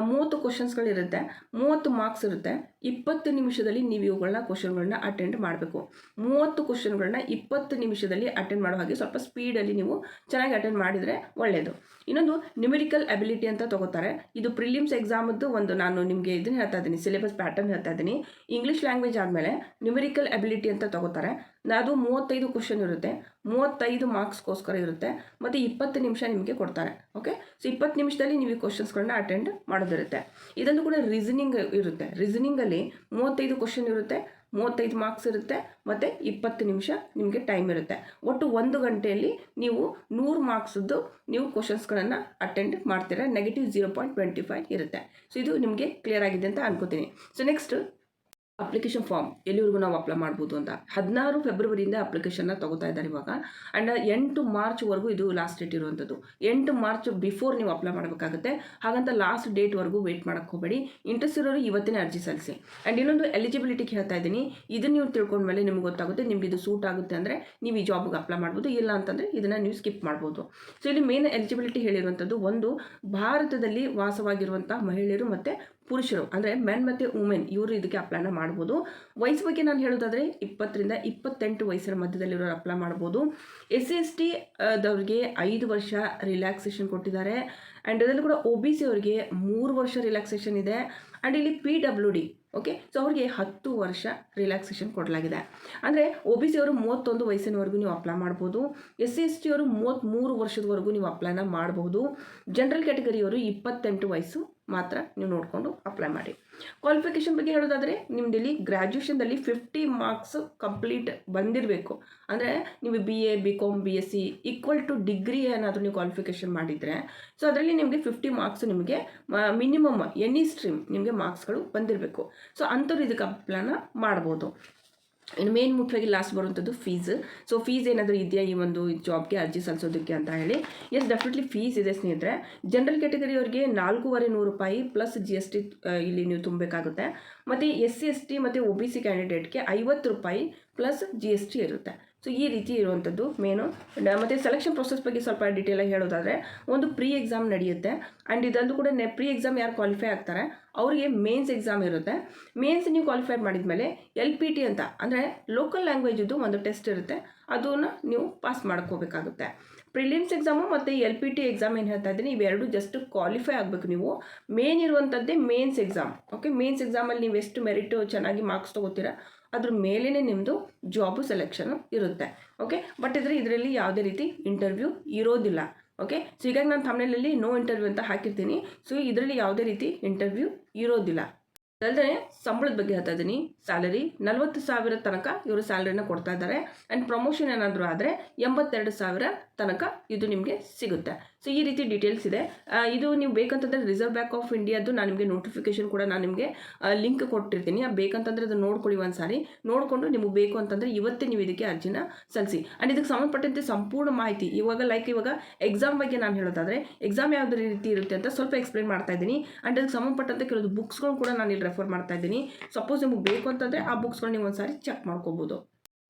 [SPEAKER 1] 30 ಕ್ವಶನ್ಸ್ಗಳಿರುತ್ತೆ. 30 ಮಾರ್ಕ್ಸ್ ಇರುತ್ತೆ. 20 ನಿಮಿಷದಲ್ಲಿ ನೀವು ಇವುಗಳನ್ನ ಕ್ವಶನ್ಗಳನ್ನ ಅಟೆಂಡ್ ಮಾಡಬೇಕು. 30 ಕ್ವಶನ್ಗಳನ್ನ 20 ನಿಮಿಷದಲ್ಲಿ ಅಟೆಂಡ್ ಮಾಡೋ ಹಾಗೆ ಸ್ವಲ್ಪ ಸ್ಪೀಡಲ್ಲಿ ನೀವು ಚೆನ್ನಾಗಿ ಅಟೆಂಡ್ ಮಾಡಿದರೆ ಒಳ್ಳೆಯದು. ಇನ್ನೊಂದು ನ್ಯೂಮೆರಿಕಲ್ ಅಬಿಲಿಟಿ ಅಂತ ತಗೋತಾರೆ. ಇದು ಪ್ರಿಲಿಮ್ಸ್ ಎಕ್ಸಾಮದ್ದು ಒಂದು ನಾನು ನಿಮಗೆ ಇದನ್ನು ಹೇಳ್ತಾ ಇದ್ದೀನಿ, ಸಿಲೆಬಸ್ ಪ್ಯಾಟರ್ನ್ ಹೇಳ್ತಾ ಇದ್ದೀನಿ. ಇಂಗ್ಲೀಷ್ ಲ್ಯಾಂಗ್ವೇಜ್ ಆದಮೇಲೆ ನ್ಯೂಮೆರಿಕಲ್ ಅಬಿಲಿಟಿ ಅಂತ ತಗೋತಾರೆ. ಅದು 35 ಕ್ವಶನ್ ಇರುತ್ತೆ. 35 ಮಾರ್ಕ್ಸ್ಗೋಸ್ಕರ ಇರುತ್ತೆ. ಮತ್ತು 20 ನಿಮಿಷ ನಿಮಗೆ ಕೊಡ್ತಾರೆ. ಓಕೆ, ಸೊ 20 ನಿಮಿಷದಲ್ಲಿ ನೀವು ಈ ಕ್ವಶನ್ಸ್ಗಳನ್ನ ಅಟೆಂಡ್ ಮಾಡೋದಿರುತ್ತೆ. ಇದನ್ನು ಕೂಡ ರೀಸನಿಂಗ್ ಇರುತ್ತೆ. ರೀಸನಿಂಗಲ್ಲಿ 35 ಕ್ವಶನ್ ಇರುತ್ತೆ, 35 ಮಾರ್ಕ್ಸ್ ಇರುತ್ತೆ, ಮತ್ತು 20 ನಿಮಿಷ ನಿಮಗೆ ಟೈಮ್ ಇರುತ್ತೆ. ಒಟ್ಟು 1 ಗಂಟೆಯಲ್ಲಿ ನೀವು 100 ಮಾರ್ಕ್ಸದ್ದು ನೀವು ಕ್ವಶನ್ಸ್ಗಳನ್ನು ಅಟೆಂಡ್ ಮಾಡ್ತೀರಾ. ನೆಗೆಟಿವ್ 0.25 ಇರುತ್ತೆ. ಸೊ ಇದು ನಿಮಗೆ ಕ್ಲಿಯರ್ ಆಗಿದೆ ಅಂತ ಅನ್ಕೋತೀನಿ. ಸೊ ನೆಕ್ಸ್ಟ್ ಅಪ್ಲಿಕೇಶನ್ ಫಾರ್ಮ್ ಎಲ್ಲಿವರೆಗೂ ನಾವು ಅಪ್ಲೈ ಮಾಡ್ಬೋದು ಅಂತ 16 ಫೆಬ್ರವರಿಯಿಂದ ಅಪ್ಲಿಕೇಶನ್ನ ತೊಗೋತಾ ಇದ್ದಾರೆ ಇವಾಗ. ಆ್ಯಂಡ್ 8 ಮಾರ್ಚ್ವರೆಗೂ ಇದು ಲಾಸ್ಟ್ ಡೇಟ್ ಇರುವಂಥದ್ದು. 8 ಮಾರ್ಚ್ ಬಿಫೋರ್ ನೀವು ಅಪ್ಲೈ ಮಾಡಬೇಕಾಗುತ್ತೆ. ಹಾಗಂತ ಲಾಸ್ಟ್ ಡೇಟ್ವರೆಗೂ ವೆಯ್ಟ್ ಮಾಡೋಕ್ಕೆ ಹೋಗಬೇಡಿ. ಇಂಟ್ರೆಸ್ಟ್ ಇರೋರು ಇವತ್ತಿನ ಅರ್ಜಿ ಸಲ್ಲಿಸಿ. ಆ್ಯಂಡ್ ಇನ್ನೊಂದು ಎಲಿಜಿಬಿಲಿಟಿಗೆ ಹೇಳ್ತಾ ಇದ್ದೀನಿ. ಇದನ್ನು ನೀವು ತಿಳ್ಕೊಂಡ್ಮೇಲೆ ನಿಮ್ಗೆ ಗೊತ್ತಾಗುತ್ತೆ ನಿಮ್ಗೆ ಇದು ಸೂಟ್ ಆಗುತ್ತೆ ಅಂದರೆ ನೀವು ಈ ಜಾಬ್ಗೆ ಅಪ್ಲೈ ಮಾಡ್ಬೋದು. ಇಲ್ಲ ಅಂತಂದರೆ ಇದನ್ನು ನೀವು ಸ್ಕಿಪ್ ಮಾಡ್ಬೋದು. ಸೊ ಇಲ್ಲಿ ಮೇನ್ ಎಲಿಜಿಬಿಲಿಟಿ ಹೇಳಿರುವಂಥದ್ದು, ಒಂದು ಭಾರತದಲ್ಲಿ ವಾಸವಾಗಿರುವಂಥ ಮಹಿಳೆಯರು ಮತ್ತು ಪುರುಷರು ಅಂದರೆ ಮೆನ್ ಮತ್ತು ವುಮೆನ್ ಇವರು ಇದಕ್ಕೆ ಅಪ್ಲೈನ ಮಾಡ್ಬೋದು. ವಯಸ್ಸು ಬಗ್ಗೆ ನಾನು ಹೇಳೋದಾದರೆ 20ರಿಂದ 28 ವಯಸ್ಸಿನ ಮಧ್ಯದಲ್ಲಿರೋರು ಅಪ್ಲೈ ಮಾಡ್ಬೋದು. SC/ST ದವ್ರಿಗೆ 5 ವರ್ಷ ರಿಲ್ಯಾಕ್ಸೇಷನ್ ಕೊಟ್ಟಿದ್ದಾರೆ. ಆ್ಯಂಡ್ ಅದರಲ್ಲೂ ಕೂಡ OBC ಅವರಿಗೆ 3 ವರ್ಷ ರಿಲ್ಯಾಕ್ಸೇಷನ್ ಇದೆ. ಆ್ಯಂಡ್ ಇಲ್ಲಿ PWD ಓಕೆ, ಸೊ ಅವ್ರಿಗೆ 10 ವರ್ಷ ರಿಲ್ಯಾಕ್ಸೇಷನ್ ಕೊಡಲಾಗಿದೆ. ಅಂದರೆ OBC ಅವರು 31 ವಯಸ್ಸಿನವರೆಗೂ ನೀವು ಅಪ್ಲೈ ಮಾಡ್ಬೋದು. SC/ST ಅವರು 33 ವರ್ಷದವರೆಗೂ ನೀವು ಅಪ್ಲೈನ ಮಾಡ್ಬೋದು. ಜನರಲ್ ಕ್ಯಾಟಗರಿಯವರು 28 ವಯಸ್ಸು ಮಾತ್ರ ನೀವು ನೋಡಿಕೊಂಡು ಅಪ್ಲೈ ಮಾಡಿ. ಕ್ವಾಲಿಫಿಕೇಷನ್ ಬಗ್ಗೆ ಹೇಳೋದಾದರೆ ನಿಮ್ಮದಲ್ಲಿ ಗ್ರ್ಯಾಜುಯೇಷನ್ದಲ್ಲಿ 50 ಮಾರ್ಕ್ಸ್ ಕಂಪ್ಲೀಟ್ ಬಂದಿರಬೇಕು. ಅಂದರೆ ನೀವು BA BCom BSc equal to degree ಏನಾದರೂ ನೀವು ಕ್ವಾಲಿಫಿಕೇಷನ್ ಮಾಡಿದರೆ ಸೊ ಅದರಲ್ಲಿ ನಿಮಗೆ 50 ಮಾರ್ಕ್ಸ್ ನಿಮಗೆ ಮಿನಿಮಮ್ ಎನಿ ಸ್ಟ್ರೀಮ್ ನಿಮಗೆ ಮಾರ್ಕ್ಸ್ಗಳು ಬಂದಿರಬೇಕು. ಸೊ ಅಂಥವ್ರು ಇದಕ್ಕೆ ಅಪ್ಲೈನ ಮಾಡ್ಬೋದು. ಇನ್ನು ಮೇನ್ ಮುಖ್ಯವಾಗಿ ಲಾಸ್ಟ್ ಬರುವಂಥದ್ದು ಫೀಸ್. ಸೊ ಫೀಸ್ ಏನಾದರೂ ಇದೆಯಾ ಈ ಒಂದು ಜಾಬ್ಗೆ ಅರ್ಜಿ ಸಲ್ಲಿಸೋದಕ್ಕೆ ಅಂತ ಹೇಳಿ. ಎಸ್, ಡೆಫಿನೆಟ್ಲಿ ಫೀಸ್ ಇದೆ ಸ್ನೇಹಿತರೆ. ಜನರಲ್ ಕ್ಯಾಟಗರಿಯವರಿಗೆ 4,500 ರೂಪಾಯಿ ಪ್ಲಸ್ GST ಇಲ್ಲಿ ನೀವು ತುಂಬಬೇಕಾಗುತ್ತೆ. ಮತ್ತು SC ST ಮತ್ತು OBC ಕ್ಯಾಂಡಿಡೇಟ್ಗೆ 50 ರೂಪಾಯಿ ಪ್ಲಸ್ GST ಇರುತ್ತೆ. ಸೊ ಈ ರೀತಿ ಇರುವಂಥದ್ದು ಮೇನು. ಮತ್ತು ಸೆಲೆಕ್ಷನ್ ಪ್ರೊಸೆಸ್ ಬಗ್ಗೆ ಸ್ವಲ್ಪ ಡೀಟೇಲಾಗಿ ಹೇಳೋದಾದರೆ, ಒಂದು ಪ್ರೀ ಎಕ್ಸಾಮ್ ನಡೆಯುತ್ತೆ. ಆ್ಯಂಡ್ ಇದೊಂದು ಕೂಡ ಪ್ರೀ ಎಕ್ಸಾಮ್ ಯಾರು ಕ್ವಾಲಿಫೈ ಆಗ್ತಾರೆ ಅವರಿಗೆ ಮೇನ್ಸ್ ಎಕ್ಸಾಮ್ ಇರುತ್ತೆ. ಮೇನ್ಸ್ ನೀವು ಕ್ವಾಲಿಫೈ ಮಾಡಿದ್ಮೇಲೆ LPT ಅಂತ ಅಂದರೆ ಲೋಕಲ್ ಲ್ಯಾಂಗ್ವೇಜಿದ್ದು ಒಂದು ಟೆಸ್ಟ್ ಇರುತ್ತೆ, ಅದನ್ನು ನೀವು ಪಾಸ್ ಮಾಡ್ಕೋಬೇಕಾಗುತ್ತೆ. ಪ್ರಿಲಿಮ್ಸ್ ಎಕ್ಸಾಮು ಮತ್ತು LPT ಎಕ್ಸಾಮ್ ಏನು ಹೇಳ್ತಾ ಇದ್ದೀನಿ, ಇವೆರಡು ಜಸ್ಟ್ ಕ್ವಾಲಿಫೈ ಆಗಬೇಕು ನೀವು. ಮೇನ್ ಇರುವಂಥದ್ದೇ ಮೇನ್ಸ್ ಎಕ್ಸಾಮ್. ಓಕೆ, ಮೇನ್ಸ್ ಎಕ್ಸಾಮಲ್ಲಿ ನೀವು ಎಷ್ಟು ಮೆರಿಟು ಚೆನ್ನಾಗಿ ಮಾರ್ಕ್ಸ್ ತೊಗೋತೀರಾ ಅದ್ರ ಮೇಲೇ ನಿಮ್ಮದು ಜಾಬು ಸೆಲೆಕ್ಷನು ಇರುತ್ತೆ. ಓಕೆ, ಬಟ್ ಇದರಲ್ಲಿ ಯಾವುದೇ ರೀತಿ ಇಂಟರ್ವ್ಯೂ ಇರೋದಿಲ್ಲ. ಓಕೆ, ಸೊ ಹೀಗಾಗಿ ನಾನು ಥಂಬ್ನೇಲಲ್ಲಿ ನೋ ಇಂಟರ್ವ್ಯೂ ಅಂತ ಹಾಕಿರ್ತೀನಿ. ಸೊ ಇದರಲ್ಲಿ ಯಾವುದೇ ರೀತಿ ಇಂಟರ್ವ್ಯೂ ಇರೋದಿಲ್ಲ. ಅದಲ್ಲದೆ ಸಂಬಳದ ಬಗ್ಗೆ ಹೇಳ್ತಾ ಇದ್ದೀನಿ. ಸ್ಯಾಲರಿ 40,000 ತನಕ ಇವರು ಸ್ಯಾಲರಿನ ಕೊಡ್ತಾ ಇದ್ದಾರೆ. ಆ್ಯಂಡ್ ಪ್ರಮೋಷನ್ ಏನಾದರೂ ಆದರೆ 82,000 ತನಕ ಇದು ನಿಮಗೆ ಸಿಗುತ್ತೆ. ಸೊ ಈ ರೀತಿ ಡೀಟೇಲ್ಸ್ ಇದೆ. ಇದು ನೀವು ಬೇಕಂತಂದರೆ ರಿಸರ್ವ್ ಬ್ಯಾಂಕ್ ಆಫ್ ಇಂಡಿಯಾದ್ದು ನಾನು ನಿಮಗೆ ನೋಟಿಫಿಕೇಶನ್ ಕೂಡ ನಾನು ನಿಮಗೆ ಲಿಂಕ್ ಕೊಟ್ಟಿರ್ತೀನಿ. ಬೇಕಂತಂದರೆ ಅದನ್ನು ನೋಡ್ಕೊಳ್ಳಿ ಒಂದು ಸಾರಿ. ನೋಡಿಕೊಂಡು ನಿಮಗೆ ಬೇಕು ಅಂತಂದರೆ ಇವತ್ತೇ ನೀವು ಇದಕ್ಕೆ ಅರ್ಜಿನ ಸಲ್ಲಿಸಿ. ಆ್ಯಂಡ್ ಇದಕ್ಕೆ ಸಂಬಂಧಪಟ್ಟಂತೆ ಸಂಪೂರ್ಣ ಮಾಹಿತಿ ಇವಾಗ ಎಕ್ಸಾಮ್ ಬಗ್ಗೆ ನಾನು ಹೇಳೋದಾದರೆ, ಎಕ್ಸಾಮ್ ಯಾವುದೇ ರೀತಿ ಇರುತ್ತೆ ಅಂತ ಸ್ವಲ್ಪ ಎಕ್ಸ್ಪ್ಲೇನ್ ಮಾಡ್ತಾ ಇದ್ದೀನಿ. ಆ್ಯಂಡ್ ಅದಕ್ಕೆ ಸಂಬಂಧಪಟ್ಟಂತೆ ಕೆಲವು ಬುಕ್ಸ್ಗಳು ಕೂಡ ನಾನು ಇಲ್ಲಿ ರೆಫರ್ ಮಾಡ್ತಾ ಇದ್ದೀನಿ. ಸಪೋಸ್ ನಿಮಗೆ ಬೇಕು ಅಂತಂದರೆ ಆ ಬುಕ್ಸ್ಗಳು ನೀವು ಒಂದು ಸಾರಿ ಚೆಕ್ ಮಾಡ್ಕೋಬೋದು.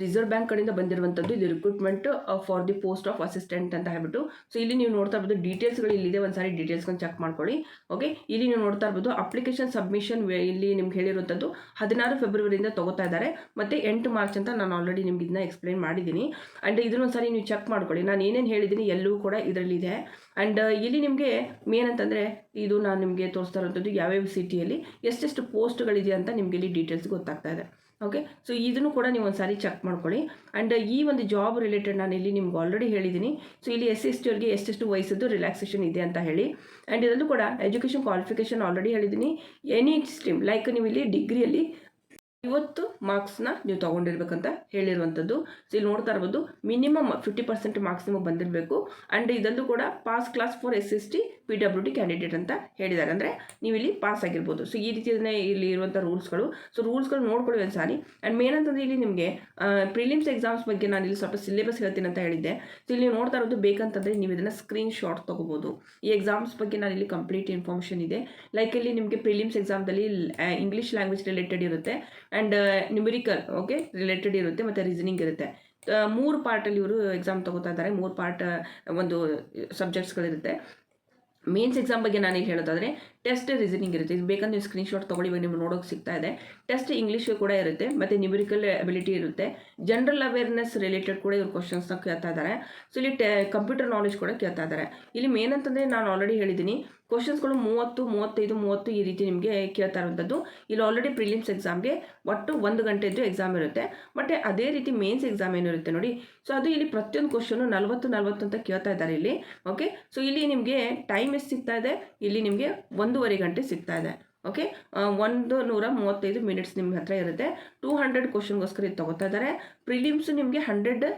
[SPEAKER 1] ರಿಸರ್ವ್ ಬ್ಯಾಂಕ್ ಕಡೆಯಿಂದ ಬಂದಿರುವಂಥದ್ದು ಇದು recruitment for the post of assistant ಅಂತ ಹೇಳ್ಬಿಟ್ಟು. ಸೊ ಇಲ್ಲಿ ನೀವು ನೋಡ್ತಾ ಇರ್ಬೋದು ಡೀಟೇಲ್ಸ್ಗಳು ಇಲ್ಲಿದೆ, ಒಂದು ಸಾರಿ ಡೀಟೇಲ್ಸ್ಕೊಂಡು ಚೆಕ್ ಮಾಡ್ಕೊಳ್ಳಿ. ಓಕೆ, ಇಲ್ಲಿ ನೀವು ನೋಡ್ತಾ ಇರ್ಬೋದು ಅಪ್ಲಿಕೇಶನ್ ಸಬ್ಮಿಷನ್ ಇಲ್ಲಿ ನಿಮ್ಗೆ ಹೇಳಿರುವಂಥದ್ದು 16 ಫೆಬ್ರವರಿಯಿಂದ ತೊಗೋತಾ ಇದ್ದಾರೆ, ಮತ್ತು 8 ಮಾರ್ಚ್ ಅಂತ ನಾನು ಆಲ್ರೆಡಿ ನಿಮ್ಗೆ ಇದನ್ನ ಎಕ್ಸ್ಪ್ಲೇನ್ ಮಾಡಿದ್ದೀನಿ. ಆ್ಯಂಡ್ ಇದನ್ನೊಂದು ಸಾರಿ ನೀವು ಚೆಕ್ ಮಾಡ್ಕೊಳ್ಳಿ. ನಾನು ಏನೇನು ಹೇಳಿದ್ದೀನಿ ಎಲ್ಲವೂ ಕೂಡ ಇದರಲ್ಲಿದೆ. ಆ್ಯಂಡ್ ಇಲ್ಲಿ ನಿಮಗೆ ಮೇನ್ ಅಂತಂದರೆ ಇದು ನಾನು ನಿಮಗೆ ತೋರಿಸ್ತಾ ಇರೋಂಥದ್ದು ಯಾವ್ಯಾವ ಸಿಟಿಯಲ್ಲಿ ಎಷ್ಟೆಷ್ಟು ಪೋಸ್ಟ್ಗಳಿದೆ ಅಂತ ನಿಮಗೆ ಇಲ್ಲಿ ಡೀಟೇಲ್ಸ್ ಗೊತ್ತಾಗ್ತಾ ಇದೆ. ಓಕೆ, ಸೊ ಇದನ್ನು ಕೂಡ ನೀವು ಒಂದು ಸಾರಿ ಚೆಕ್ ಮಾಡ್ಕೊಳ್ಳಿ. ಆ್ಯಂಡ್ ಈ ಒಂದು ಜಾಬ್ ರಿಲೇಟೆಡ್ ನಾನು ಇಲ್ಲಿ ನಿಮ್ಗೆ ಆಲ್ರೆಡಿ ಹೇಳಿದ್ದೀನಿ. ಸೊ ಇಲ್ಲಿ SC ST ಅವರಿಗೆ ಎಷ್ಟೆಷ್ಟು ವಯಸ್ಸದ್ದು ರಿಲ್ಯಾಕ್ಸೇಷನ್ ಇದೆ ಅಂತ ಹೇಳಿ. ಆ್ಯಂಡ್ ಇದರಲ್ಲೂ ಕೂಡ ಎಜುಕೇಷನ್ ಕ್ವಾಲಿಫಿಕೇಷನ್ ಆಲ್ರೆಡಿ ಹೇಳಿದ್ದೀನಿ. ಎನಿ ಸ್ಟ್ರೀಮ್ ಲೈಕ್ ನೀವು ಇಲ್ಲಿ ಡಿಗ್ರಿಯಲ್ಲಿ 50 ಮಾರ್ಕ್ಸ್ನ ನೀವು ತೊಗೊಂಡಿರ್ಬೇಕಂತ ಹೇಳಿರುವಂಥದ್ದು. ಸೊ ಇಲ್ಲಿ ನೋಡ್ತಾ ಇರ್ಬೋದು ಮಿನಿಮಮ್ 50% ಮಾರ್ಕ್ಸ್ ನಿಮಗೆ ಬಂದಿರಬೇಕು. ಆ್ಯಂಡ್ ಇದಲ್ಲೂ ಕೂಡ pass class for SC ST PWD candidate ಅಂತ ಹೇಳಿದ್ದಾರೆ, ಅಂದರೆ ನೀವು ಇಲ್ಲಿ ಪಾಸ್ ಆಗಿರ್ಬೋದು. ಸೊ ಈ ರೀತಿಯೇ ಇಲ್ಲಿ ಇರುವಂಥ ರೂಲ್ಸ್ಗಳು. ಸೊ ರೂಲ್ಸ್ಗಳು ನೋಡ್ಕೊಳ್ಳಿ ಒಂದು ಸಾರಿ. ಆ್ಯಂಡ್ ಮೇನ್ ಅಂತಂದರೆ ಇಲ್ಲಿ ನಿಮಗೆ ಪ್ರಿಲಿಮ್ಸ್ ಎಕ್ಸಾಮ್ಸ್ ಬಗ್ಗೆ ನಾನು ಇಲ್ಲಿ ಸ್ವಲ್ಪ ಸಿಲೆಬಸ್ ಹೇಳ್ತೀನಿ ಅಂತ ಹೇಳಿದ್ದೆ. ಸೊ ಇಲ್ಲಿ ನೋಡ್ತಾ ಇರೋದು ಬೇಕಂತಂದರೆ ನೀವು ಇದನ್ನು ಸ್ಕ್ರೀನ್ ಶಾಟ್ ತೊಗೋಬೋದು. ಈ ಎಕ್ಸಾಮ್ಸ್ ಬಗ್ಗೆ ನಾನು ಇಲ್ಲಿ ಕಂಪ್ಲೀಟ್ ಇನ್ಫಾರ್ಮೇಷನ್ ಇದೆ. ಲೈಕ್ ಇಲ್ಲಿ ನಿಮಗೆ ಪ್ರಿಲಿಮ್ಸ್ ಎಕ್ಸಾಮ್ದಲ್ಲಿ ಇಂಗ್ಲೀಷ್ ಲ್ಯಾಂಗ್ವೇಜ್ ರಿಲೇಟೆಡ್ ಇರುತ್ತೆ, ಆ್ಯಂಡ್ ನ್ಯೂಮರಿಕಲ್ ಓಕೆ ರಿಲೇಟೆಡ್ ಇರುತ್ತೆ, ಮತ್ತು ರೀಸನಿಂಗ್ ಇರುತ್ತೆ. 3 ಪಾರ್ಟಲ್ಲಿ ಇವರು ಎಕ್ಸಾಮ್ ತೊಗೋತಾ ಇದ್ದಾರೆ. 3 ಪಾರ್ಟ್ ಒಂದು ಸಬ್ಜೆಕ್ಟ್ಸ್ಗಳಿರುತ್ತೆ. ಮೇನ್ಸ್ ಎಕ್ಸಾಮ್ ಬಗ್ಗೆ ನಾನು ಇಲ್ಲಿ ಹೇಳೋದಾದರೆ ಟೆಸ್ಟ್ ರೀಸನಿಂಗ್ ಇರುತ್ತೆ. ಇದು ಬೇಕಂದ್ರೆ ನೀವು ಸ್ಕ್ರೀನ್ಶಾಟ್ ತೊಗೊಳ್ಳಿ, ಇವಾಗ ನಿಮ್ಗೆ ನೋಡೋಕೆ ಸಿಗ್ತಾ ಇದೆ. ಟೆಸ್ಟ್ ಇಂಗ್ಲೀಷ್ ಕೂಡ ಇರುತ್ತೆ, ಮತ್ತು ನ್ಯೂಮರಿಕಲ್ ಅಬಿಲಿಟಿ ಇರುತ್ತೆ. ಜನರಲ್ ಅವೇರ್ನೆಸ್ ರಿಲೇಟೆಡ್ ಕೂಡ ಇವರು ಕ್ವಶನ್ಸ್ನ ಕೇಳ್ತಾ ಇದ್ದಾರೆ. ಸೊ ಇಲ್ಲಿ ಕಂಪ್ಯೂಟರ್ ನಾಲೆಜ್ ಕೂಡ ಕೇಳ್ತಾ ಇದ್ದಾರೆ. ಇಲ್ಲಿ ಮೇನ್ ಅಂತಂದರೆ ನಾನು ಆಲ್ರೆಡಿ ಹೇಳಿದ್ದೀನಿ ಕ್ವಶನ್ಸ್ಗಳು 30, 35, 30 ಈ ರೀತಿ ನಿಮಗೆ ಕೇಳ್ತಾ ಇರುವಂಥದ್ದು. ಇಲ್ಲಿ ಆಲ್ರೆಡಿ ಪ್ರಿಲಿಮ್ಸ್ ಎಕ್ಸಾಮ್ಗೆ ಒಟ್ಟು 1 ಗಂಟೆದ್ದು ಎಕ್ಸಾಮ್ ಇರುತ್ತೆ. ಮತ್ತು ಅದೇ ರೀತಿ ಮೇನ್ಸ್ ಎಕ್ಸಾಮ್ ಏನಿರುತ್ತೆ ನೋಡಿ, ಸೊ ಅದು ಇಲ್ಲಿ ಪ್ರತಿಯೊಂದು ಕ್ವಶನು 40 ಅಂತ ಕೇಳ್ತಾ ಇದ್ದಾರೆ ಇಲ್ಲಿ. ಓಕೆ, ಸೊ ಇಲ್ಲಿ ನಿಮಗೆ ಟೈಮ್ ಎಷ್ಟು ಸಿಗ್ತಾ ಇದೆ, ಇಲ್ಲಿ ನಿಮಗೆ 1.5 ಗಂಟೆ ಸಿಗ್ತಾ ಇದೆ. ಓಕೆ, 135 ಮಿನಿಟ್ಸ್ ನಿಮ್ಮ ಹತ್ರ ಇರುತ್ತೆ. 200 ಕ್ವಶನ್ಗೋಸ್ಕರ ಇದು ತೊಗೋತಾ ಇದ್ದಾರೆ. ಪ್ರಿಲಿಮ್ಸು ನಿಮಗೆ 100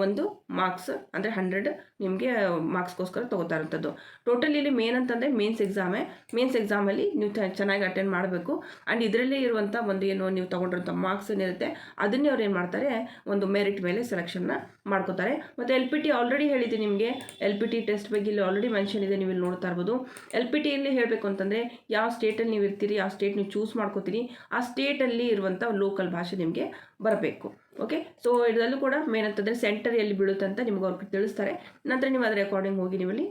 [SPEAKER 1] ಒಂದು ಮಾರ್ಕ್ಸ್ ಅಂದರೆ 100 ನಿಮಗೆ ಮಾರ್ಕ್ಸ್ಗೋಸ್ಕರ ತೊಗೋತಾ ಇರೋಂಥದ್ದು. ಟೋಟಲ್ ಇಲ್ಲಿ ಮೇನ್ ಅಂತಂದರೆ ಮೇನ್ಸ್ ಎಕ್ಸಾಮೇ. ಮೇನ್ಸ್ ಎಕ್ಸಾಮಲ್ಲಿ ನೀವು ಚೆನ್ನಾಗಿ ಅಟೆಂಡ್ ಮಾಡಬೇಕು. ಆ್ಯಂಡ್ ಇದರಲ್ಲಿ ಇರುವಂಥ ಒಂದು ಏನು ನೀವು ತೊಗೊಂಡಿರೋಂಥ ಮಾರ್ಕ್ಸ್ ಏನಿರುತ್ತೆ ಅದನ್ನೇ ಅವ್ರು ಏನು ಮಾಡ್ತಾರೆ, ಒಂದು ಮೆರಿಟ್ ಮೇಲೆ ಸೆಲೆಕ್ಷನ್ನ ಮಾಡ್ಕೋತಾರೆ. ಮತ್ತು LPT ಆಲ್ರೆಡಿ ಹೇಳಿದ್ದೀನಿ ನಿಮಗೆ. LPT ಟೆಸ್ಟ್ ಬಗ್ಗೆ ಇಲ್ಲಿ ಆಲ್ರೆಡಿ ಮೆನ್ಷನ್ ಇದೆ, ನೀವು ಇಲ್ಲಿ ನೋಡ್ತಾ ಇರ್ಬೋದು. LPTಯಲ್ಲಿ ಹೇಳಬೇಕು ಅಂತಂದರೆ ಯಾವ ಸ್ಟೇಟಲ್ಲಿ ನೀವು ಇರ್ತೀರಿ, ಯಾವ ಸ್ಟೇಟ್ ನೀವು ಚೂಸ್ ಮಾಡ್ಕೋತೀರಿ, ಆ ಸ್ಟೇಟಲ್ಲಿ ಇರುವಂಥ ಲೋಕಲ್ ಭಾಷೆ ನಿಮಗೆ ಬರಬೇಕು. ಓಕೆ, ಸೊ ಇದರಲ್ಲೂ ಕೂಡ ಮೇನ್ ಅಂತಂದರೆ ಸೆಂಟರ್ ಎಲ್ಲಿ ಬೀಳುತ್ತೆ ಅಂತ ನಿಮ್ಗೆ ಅವ್ರಿಗೆ ತಿಳಿಸ್ತಾರೆ. ನಂತರ ನೀವು ಅದರ ಅಕಾರ್ಡಿಂಗ್ ಹೋಗಿ ನೀವಲ್ಲಿ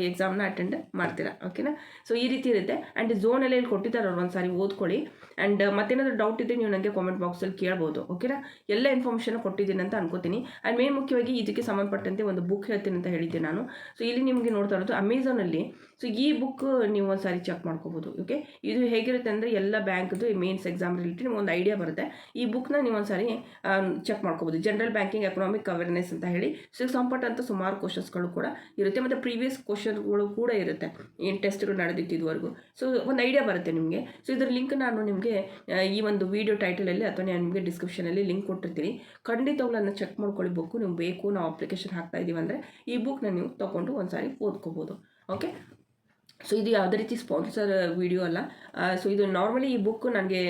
[SPEAKER 1] ಎಕ್ಸಾಮ್ನ ಅಟೆಂಡ್ ಮಾಡ್ತೀರಾ. ಓಕೆನಾ, ಸೊ ಈ ರೀತಿ ಇರುತ್ತೆ. ಆ್ಯಂಡ್ ಝೋನಲ್ಲಿ ಇಲ್ಲಿ ಕೊಟ್ಟಿದ್ದಾರೆ ಅವ್ರು, ಒಂದು ಸಾರಿ ಓದ್ಕೊಳ್ಳಿ. ಆ್ಯಂಡ್ ಮತ್ತೇನಾದರೂ ಡೌಟ್ ಇದ್ದರೆ ನೀವು ನನಗೆ ಕಾಮೆಂಟ್ ಬಾಕ್ಸಲ್ಲಿ ಕೇಳ್ಬೋದು. ಓಕೆನಾ, ಎಲ್ಲ ಇನ್ಫಾರ್ಮೇಷನ್ ಕೊಟ್ಟಿದ್ದೀನಿ ಅಂತ ಅನ್ಕೋತೀನಿ. ಆ್ಯಂಡ್ ಮೇನ್ ಮುಖ್ಯವಾಗಿ ಇದಕ್ಕೆ ಸಂಬಂಧಪಟ್ಟಂತೆ ಒಂದು ಬುಕ್ ಹೇಳ್ತೀನಿ ಅಂತ ಹೇಳಿದ್ದೆ ನಾನು. ಸೊ ಇಲ್ಲಿ ನಿಮಗೆ ನೋಡ್ತಾ ಇರೋದು ಅಮೆಝಾನಲ್ಲಿ. ಸೊ ಈ ಬುಕ್ ನೀವು ಒಂದು ಸಾರಿ ಚೆಕ್ ಮಾಡ್ಕೋಬೋದು. ಓಕೆ, ಇದು ಹೇಗಿರುತ್ತೆ ಅಂದರೆ ಎಲ್ಲ ಬ್ಯಾಂಕ್ದು ಮೇನ್ಸ್ ಎಕ್ಸಾಮ್ ರಿಲೇಟೆಡ್ ನಿಮ್ಗೆ ಒಂದು ಐಡಿಯಾ ಬರುತ್ತೆ. ಈ ಬುಕ್ನ ನೀವು ಒಂದು ಸಾರಿ ಚೆಕ್ ಮಾಡ್ಕೋಬೋದು. ಜನರಲ್ ಬ್ಯಾಂಕಿಂಗ್ ಎಕನಾಮಿಕ್ ಅವೇರ್ನೆಸ್ ಅಂತ ಹೇಳಿ. ಸೊ ಸಂಪಟ್ಟಂಥ ಸುಮಾರು ಕ್ವಶನ್ಸ್ಗಳು ಕೂಡ ಇರುತ್ತೆ, ಮತ್ತು ಪ್ರೀವಿಯಸ್ ಕ್ವಶನ್ಗಳು ಕೂಡ ಇರುತ್ತೆ, ಏನು ಟೆಸ್ಟ್ಗಳು ನಡೆದಿತ್ತು ಇದುವರೆಗೂ. ಸೊ ಒಂದು ಐಡಿಯಾ ಬರುತ್ತೆ ನಿಮಗೆ. ಸೊ ಇದರ ಲಿಂಕ್ ನಾನು ನಿಮಗೆ ಈ ಒಂದು ವಿಡಿಯೋ ಟೈಟಲಲ್ಲಿ ಅಥವಾ ನಾನು ನಿಮಗೆ ಡಿಸ್ಕ್ರಿಪ್ಷನಲ್ಲಿ ಲಿಂಕ್ ಕೊಟ್ಟಿರ್ತೀನಿ. ಖಂಡಿತವಾಗ್ಲೂ ಅದನ್ನು ಚೆಕ್ ಮಾಡ್ಕೊಳ್ಳಿ. ಬುಕ್ಕು ನೀವು ಬೇಕು, ನಾವು ಅಪ್ಲಿಕೇಶನ್ ಹಾಕ್ತಾ ಇದ್ದೀವಿ ಅಂದರೆ ಈ ಬುಕ್ನ ನೀವು ತೊಗೊಂಡು ಒಂದು ಸಾರಿ ಓದ್ಕೋಬೋದು. ಓಕೆ, ಸೊ ಇದು ಯಾವುದೇ ರೀತಿ ಸ್ಪಾನ್ಸರ್ ವಿಡಿಯೋ ಅಲ್ಲ. ಸೊ ಇದು ನಾರ್ಮಲಿ ಈ ಬುಕ್ ನನಗೆ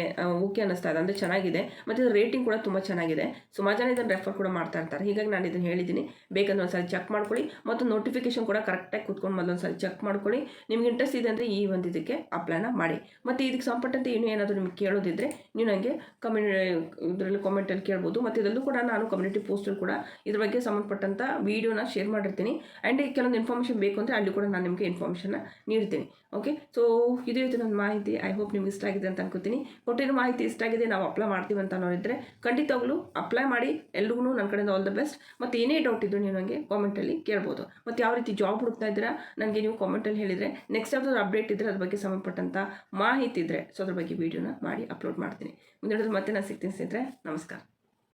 [SPEAKER 1] ಓಕೆ ಅನ್ನಿಸ್ತಾ ಇದೆ, ಅಂದರೆ ಚೆನ್ನಾಗಿದೆ ಮತ್ತು ಇದು ರೇಟಿಂಗ್ ಕೂಡ ತುಂಬ ಚೆನ್ನಾಗಿದೆ. ಸುಮಾರು ಜನ ಇದನ್ನು ರೆಫರ್ ಕೂಡ ಮಾಡ್ತಾ ಇರ್ತಾರೆ. ಹೀಗಾಗಿ ನಾನು ಇದನ್ನು ಹೇಳಿದ್ದೀನಿ, ಬೇಕಂದ್ರೆ ಒಂದ್ಸರಿ ಚೆಕ್ ಮಾಡ್ಕೊಳ್ಳಿ ಮತ್ತು ನೋಟಿಫಿಕೇಶನ್ ಕೂಡ ಕರೆಕ್ಟಾಗಿ ಕೂತ್ಕೊಂಡು ಮೊದಲೊಂದ್ಸರಿ ಚೆಕ್ ಮಾಡ್ಕೊಳ್ಳಿ. ನಿಮ್ಗೆ ಇಂಟ್ರೆಸ್ಟ್ ಇದೆ ಅಂದರೆ ಈ ಒಂದು ಇದಕ್ಕೆ ಅಪ್ಲೈನ ಮಾಡಿ. ಮತ್ತು ಇದಕ್ಕೆ ಸಂಪಟ್ಟಂತೆ ಇನ್ನೂ ಏನಾದರೂ ನಿಮ್ಗೆ ಕೇಳೋದಿದ್ದರೆ ನೀವು ನನಗೆ ಇದರಲ್ಲಿ ಕಾಮೆಂಟಲ್ಲಿ ಕೇಳ್ಬೋದು. ಮತ್ತು ಇದರಲ್ಲೂ ಕೂಡ ನಾನು ಕಮ್ಯುನಿಟಿ ಪೋಸ್ಟಲ್ಲಿ ಕೂಡ ಇದ್ರ ಬಗ್ಗೆ ಸಂಬಂಧಪಟ್ಟಂಥ ವೀಡಿಯೋನ ಶೇರ್ ಮಾಡಿರ್ತೀನಿ. ಆ್ಯಂಡ್ ಕೆಲವೊಂದು ಇನ್ಫಾರ್ಮೇಷನ್ ಬೇಕು ಅಂದರೆ ಅಲ್ಲಿ ಕೂಡ ನಾನು ನಿಮಗೆ ಇನ್ಫಾರ್ಮೇಷನ್ನ ನೀಡ್ತೀನಿ. ಓಕೆ, ಸೊ ಇದು ನನ್ನ ಮಾಹಿತಿ. ಐ ಹೋಪ್ ನಿಮ್ಗೆ ಇಷ್ಟ ಆಗಿದೆ ಅಂತ ಅನ್ಕೋತೀನಿ. ಕೊಟ್ಟಿರೋ ಮಾಹಿತಿ ಇಷ್ಟ ಆಗಿದೆ, ನಾವು ಅಪ್ಲೈ ಮಾಡ್ತೀವಿ ಅಂತ ಅನ್ನೋರಿದ್ದರೆ ಖಂಡಿತವಾಗ್ಲೂ ಅಪ್ಲೈ ಮಾಡಿ. ಎಲ್ರಿಗೂ ನನ್ನ ಕಡೆಯಿಂದ ಆಲ್ ದ ಬೆಸ್ಟ್. ಮತ್ತು ಏನೇ ಡೌಟ್ ಇದ್ದರೂ ನೀವು ನನಗೆ ಕಾಮೆಂಟಲ್ಲಿ ಕೇಳ್ಬೋದು. ಮತ್ತು ಯಾವ ರೀತಿ ಜಾಬ್ ಹುಡುಕ್ತಾ ಇದ್ದೀರಾ ನನಗೆ ನೀವು ಕಾಮೆಂಟಲ್ಲಿ ಹೇಳಿದರೆ ನೆಕ್ಸ್ಟ್ ಯಾವ್ದಾದ್ರು ಅಪ್ಡೇಟ್ ಇದ್ದರೆ ಅದ್ರ ಬಗ್ಗೆ ಸಂಬಂಧಪಟ್ಟಂಥ ಮಾಹಿತಿ ಇದ್ದರೆ ಸೊ ಅದ್ರ ಬಗ್ಗೆ ವೀಡಿಯೋನ ಮಾಡಿ ಅಪ್ಲೋಡ್ ಮಾಡ್ತೀನಿ. ಮುಂದೆ ಮತ್ತೆ ನಾನು ಸಿಗ್ತೀನಿ ಸ್ನೇಹಿತರೆ. ನಮಸ್ಕಾರ.